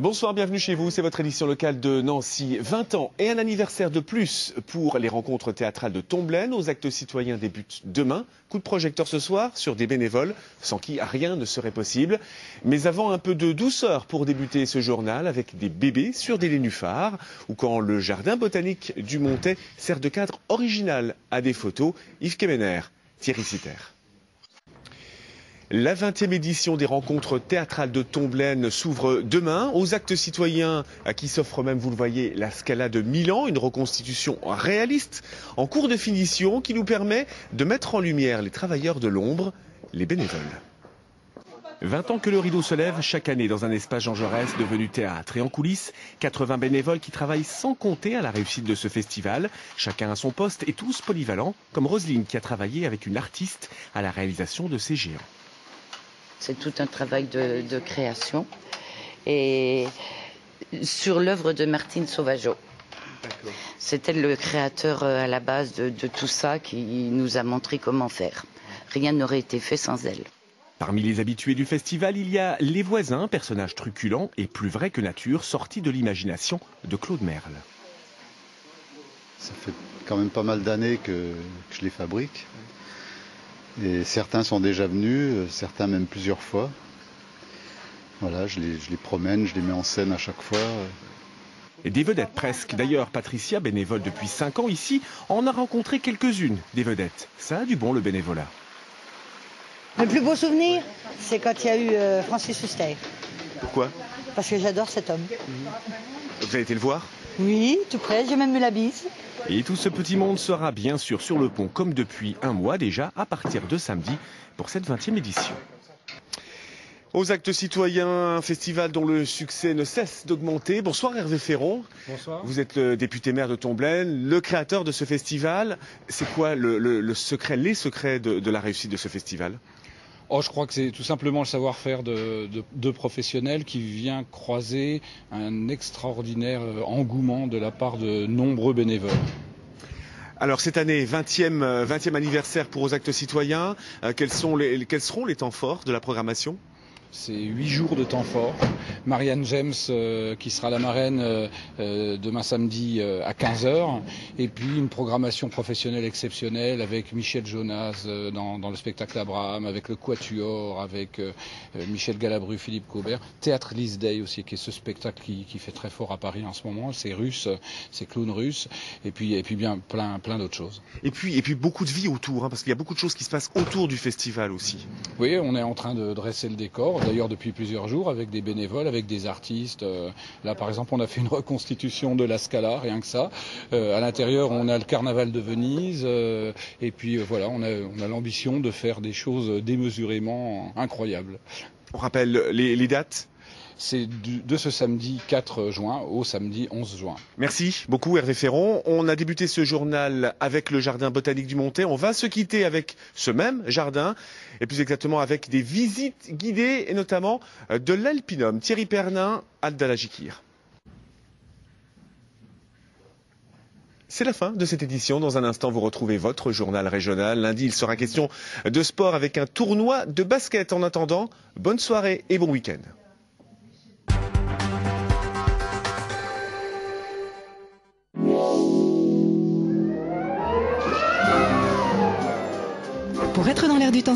Bonsoir, bienvenue chez vous, c'est votre édition locale de Nancy. 20 ans et un anniversaire de plus pour les rencontres théâtrales de Tomblaine. Aux actes citoyens débutent demain. Coup de projecteur ce soir sur des bénévoles, sans qui rien ne serait possible. Mais avant, un peu de douceur pour débuter ce journal avec des bébés sur des nénuphars, ou quand le jardin botanique du Montet sert de cadre original à des photos. Yves Kemener, Thierry Citer. La 20e édition des rencontres théâtrales de Tomblaine s'ouvre demain. Aux actes citoyens à qui s'offre même, vous le voyez, la Scala de Milan, une reconstitution réaliste en cours de finition qui nous permet de mettre en lumière les travailleurs de l'ombre, les bénévoles. 20 ans que le rideau se lève chaque année dans un espace Jean Jaurès devenu théâtre. Et en coulisses, 80 bénévoles qui travaillent sans compter à la réussite de ce festival. Chacun à son poste et tous polyvalents, comme Roselyne qui a travaillé avec une artiste à la réalisation de ces géants. C'est tout un travail de création et sur l'œuvre de Martine Sauvageau. C'était le créateur à la base de tout ça qui nous a montré comment faire. Rien n'aurait été fait sans elle. Parmi les habitués du festival, il y a les voisins, personnages truculents et plus vrais que nature, sortis de l'imagination de Claude Merle. Ça fait quand même pas mal d'années que je les fabrique. Et certains sont déjà venus, certains même plusieurs fois. Voilà, je les promène, je les mets en scène à chaque fois. Et des vedettes presque. D'ailleurs, Patricia, bénévole depuis 5 ans ici, en a rencontré quelques-unes des vedettes. Ça a du bon, le bénévolat. Le plus beau souvenir, c'est quand il y a eu Francis Huster. Pourquoi? Parce que j'adore cet homme. Vous avez été le voir? Oui, tout près, j'ai même eu la bise. Et tout ce petit monde sera bien sûr sur le pont comme depuis un mois déjà à partir de samedi pour cette 20e édition. Aux actes citoyens, un festival dont le succès ne cesse d'augmenter. Bonsoir Hervé Ferron. Bonsoir. Vous êtes le député maire de Tomblaine, le créateur de ce festival. C'est quoi le secret, les secrets de la réussite de ce festival? Je crois que c'est tout simplement le savoir-faire de professionnels qui vient croiser un extraordinaire engouement de la part de nombreux bénévoles. Alors cette année, 20e anniversaire pour Aux actes citoyens, quels seront les temps forts de la programmation? C'est 8 jours de temps fort. Marianne James qui sera la marraine demain samedi à 15h. Et puis une programmation professionnelle exceptionnelle avec Michel Jonas dans le spectacle Abraham, avec le Quatuor, avec Michel Galabru, Philippe Caubert. Théâtre Lys Day aussi, qui est ce spectacle qui fait très fort à Paris en ce moment. C'est russe, c'est clown russe. Et puis bien plein d'autres choses. Et puis beaucoup de vie autour, parce qu'il y a beaucoup de choses qui se passent autour du festival aussi. Oui, on est en train de dresser le décor. D'ailleurs depuis plusieurs jours avec des bénévoles, avec des artistes. Là par exemple on a fait une reconstitution de la Scala, rien que ça. À l'intérieur on a le carnaval de Venise et puis voilà, on a l'ambition de faire des choses démesurément incroyables. On rappelle les dates? C'est de ce samedi 4 juin au samedi 11 juin. Merci beaucoup Hervé Ferron. On a débuté ce journal avec le jardin botanique du Montet. On va se quitter avec ce même jardin et plus exactement avec des visites guidées et notamment de l'Alpinum. Thierry Pernin, Aldalajikir. C'est la fin de cette édition. Dans un instant, vous retrouvez votre journal régional. Lundi, il sera question de sport avec un tournoi de basket. En attendant, bonne soirée et bon week-end. Pour être dans l'air du temps,